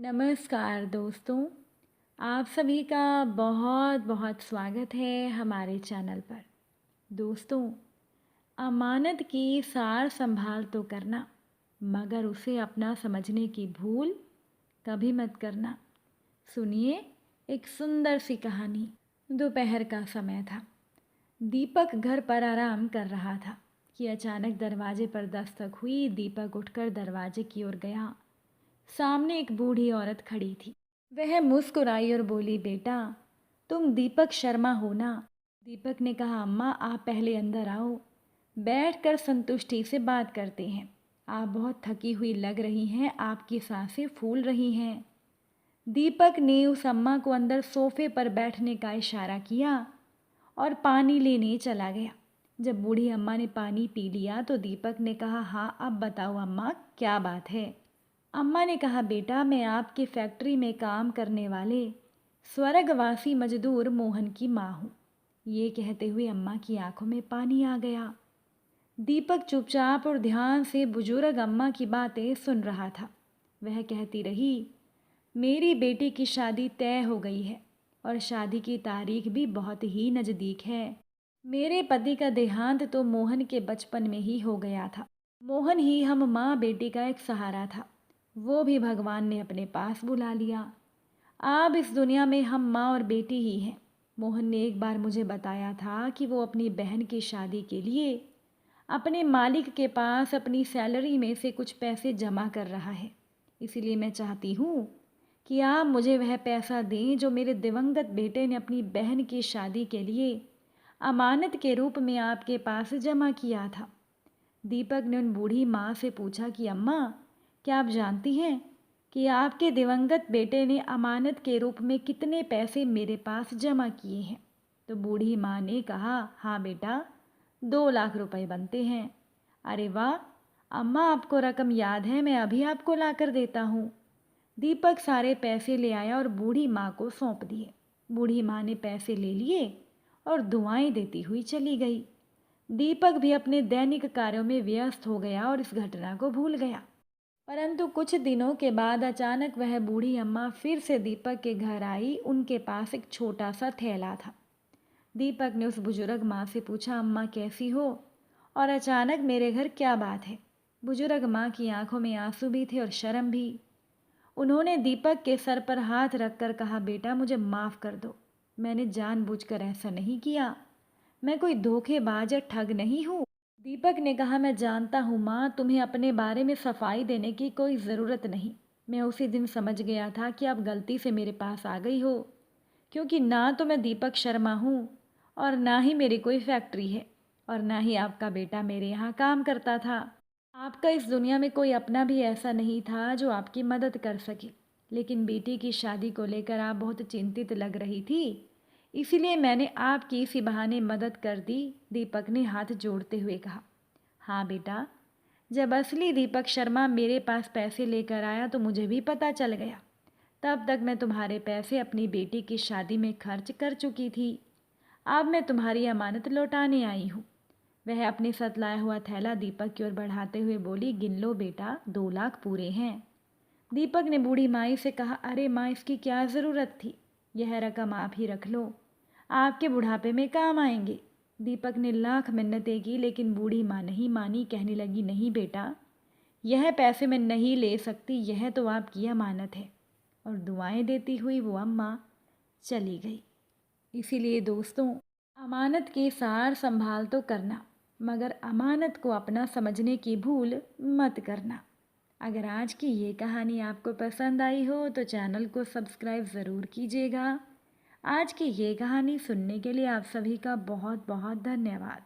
नमस्कार दोस्तों, आप सभी का बहुत बहुत स्वागत है हमारे चैनल पर। दोस्तों, अमानत की सार संभाल तो करना, मगर उसे अपना समझने की भूल कभी मत करना। सुनिए एक सुंदर सी कहानी। दोपहर का समय था। दीपक घर पर आराम कर रहा था कि अचानक दरवाजे पर दस्तक हुई। दीपक उठकर दरवाजे की ओर गया। सामने एक बूढ़ी औरत खड़ी थी। वह मुस्कुराई और बोली, बेटा तुम दीपक शर्मा हो ना? दीपक ने कहा, अम्मा आप पहले अंदर आओ, बैठकर संतुष्टि से बात करते हैं। आप बहुत थकी हुई लग रही हैं, आपकी सांसें फूल रही हैं। दीपक ने उस अम्मा को अंदर सोफे पर बैठने का इशारा किया और पानी लेने चला गया। जब बूढ़ी अम्मा ने पानी पी लिया तो दीपक ने कहा, हाँ अब बताओ अम्मा, क्या बात है? अम्मा ने कहा, बेटा मैं आपकी फैक्ट्री में काम करने वाले स्वर्गवासी मजदूर मोहन की माँ हूँ। ये कहते हुए अम्मा की आंखों में पानी आ गया। दीपक चुपचाप और ध्यान से बुजुर्ग अम्मा की बातें सुन रहा था। वह कहती रही, मेरी बेटी की शादी तय हो गई है और शादी की तारीख भी बहुत ही नज़दीक है। मेरे पति का देहांत तो मोहन के बचपन में ही हो गया था। मोहन ही हम माँ बेटी का एक सहारा था। वो भी भगवान ने अपने पास बुला लिया। अब इस दुनिया में हम माँ और बेटी ही हैं। मोहन ने एक बार मुझे बताया था कि वो अपनी बहन की शादी के लिए अपने मालिक के पास अपनी सैलरी में से कुछ पैसे जमा कर रहा है। इसीलिए मैं चाहती हूँ कि आप मुझे वह पैसा दें जो मेरे दिवंगत बेटे ने अपनी बहन की शादी के लिए अमानत के रूप में आपके पास जमा किया था। दीपक ने उन बूढ़ी माँ से पूछा कि अम्मा, क्या आप जानती हैं कि आपके दिवंगत बेटे ने अमानत के रूप में कितने पैसे मेरे पास जमा किए हैं? तो बूढ़ी माँ ने कहा, हाँ बेटा, 2 लाख रुपए बनते हैं। अरे वाह अम्मा, आपको रकम याद है, मैं अभी आपको ला कर देता हूँ। दीपक सारे पैसे ले आया और बूढ़ी माँ को सौंप दिए। बूढ़ी माँ ने पैसे ले लिए और दुआएं देती हुई चली गई। दीपक भी अपने दैनिक कार्यों में व्यस्त हो गया और इस घटना को भूल गया। परंतु कुछ दिनों के बाद अचानक वह बूढ़ी अम्मा फिर से दीपक के घर आई। उनके पास एक छोटा सा थैला था। दीपक ने उस बुजुर्ग माँ से पूछा, अम्मा कैसी हो और अचानक मेरे घर क्या बात है? बुजुर्ग माँ की आंखों में आंसू भी थे और शर्म भी। उन्होंने दीपक के सर पर हाथ रखकर कहा, बेटा मुझे माफ़ कर दो, मैंने जानबूझकर ऐसा नहीं किया, मैं कोई धोखेबाज या ठग नहीं हूँ। दीपक ने कहा, मैं जानता हूँ माँ, तुम्हें अपने बारे में सफाई देने की कोई ज़रूरत नहीं। मैं उसी दिन समझ गया था कि आप गलती से मेरे पास आ गई हो, क्योंकि ना तो मैं दीपक शर्मा हूँ और ना ही मेरी कोई फैक्ट्री है और ना ही आपका बेटा मेरे यहाँ काम करता था। आपका इस दुनिया में कोई अपना भी ऐसा नहीं था जो आपकी मदद कर सके। लेकिन बेटी की शादी को लेकर आप बहुत चिंतित लग रही थी, इसीलिए मैंने आपकी इसी बहाने मदद कर दी। दीपक ने हाथ जोड़ते हुए कहा, हाँ बेटा, जब असली दीपक शर्मा मेरे पास पैसे लेकर आया तो मुझे भी पता चल गया। तब तक मैं तुम्हारे पैसे अपनी बेटी की शादी में खर्च कर चुकी थी। अब मैं तुम्हारी अमानत लौटाने आई हूँ। वह अपने साथ लाया हुआ थैला दीपक की ओर बढ़ाते हुए बोली, गिन लो बेटा, 2 लाख पूरे हैं। दीपक ने बूढ़ी माई से कहा, अरे माँ, इसकी क्या ज़रूरत थी? यह रकम आप ही रख लो, आपके बुढ़ापे में काम आएंगे। दीपक ने लाख मिन्नतें की लेकिन बूढ़ी माँ नहीं मानी। कहने लगी, नहीं बेटा, यह पैसे मैं नहीं ले सकती, यह तो आपकी अमानत है। और दुआएं देती हुई वो अम्मा चली गई। इसीलिए दोस्तों, अमानत की सार संभाल तो करना, मगर अमानत को अपना समझने की भूल मत करना। अगर आज की ये कहानी आपको पसंद आई हो तो चैनल को सब्सक्राइब ज़रूर कीजिएगा। आज की ये कहानी सुनने के लिए आप सभी का बहुत बहुत धन्यवाद।